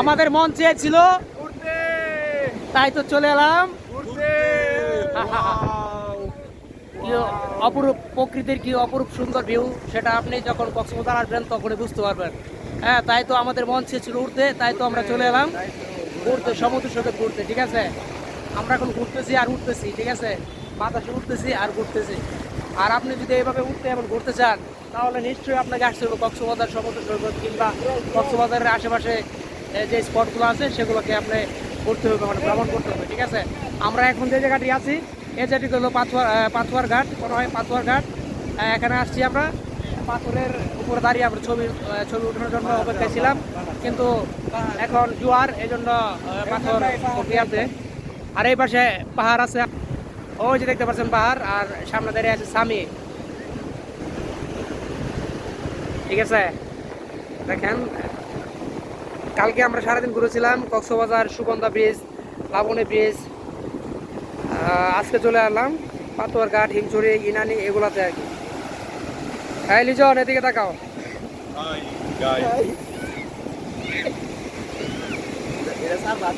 আমাদের মন চেয়েছিল তাই তো চলে এলাম। কি অপরূপ প্রকৃতির কি অপরূপ সুন্দর ভিউ, সেটা আপনি যখন কক্সবাজার আসবেন তখনই বুঝতে পারবেন। হ্যাঁ, তাই তো আমাদের মন চেয়েছিল উঠতে, তাই তো আমরা চলে এলাম ঘুরতে, সমুদ্র সৈকত ঘুরতে। ঠিক আছে, আমরা এখন ঘুরতেছি আর উঠতেছি। ঠিক আছে, বাতাসে উঠতেছি আর ঘুরতেছি। আর আপনি যদি এইভাবে উঠতে এবং ঘুরতে চান তাহলে নিশ্চয়ই আপনাকে আসতে হবে কক্সবাজার সমুদ্র সৈকত কিংবা কক্সবাজারের আশেপাশে যে স্পটগুলো আছে সেগুলোকে আপনি ঘুরতে হবে, মানে ভ্রমণ করতে হবে। ঠিক আছে, আমরা এখন যে জায়গাটি আছি এই জায়গাটি হলো পাথুয়ার ঘাট, মনে হয় পাথুয়ার ঘাট। এখানে আসছি আমরা, পাথরের উপরে দাঁড়িয়ে আমরা ছবি ওঠানোর জন্য অপেক্ষায় ছিলাম, কিন্তু এখন জোয়ার, এই জন্য পাথর উঠে আছে। আর এই পাশে পাহাড় আছে, ওই যে দেখতে পাচ্ছেন পাহাড়, আর সামনে দাঁড়িয়ে আছে স্বামী। ঠিক আছে, দেখেন কালকে আমরা সারাদিন ঘুরেছিলাম কক্সবাজার, সুগন্ধা ব্রিজ, লাবণী ব্রিজ। আজকে চলে আসলাম পাথুয়ার ঘাট, হিমছড়ি, ইনানি এগুলাতে আর কি। হ্যাঁ লিজন, এদিকে তাকাও। Era sahabat,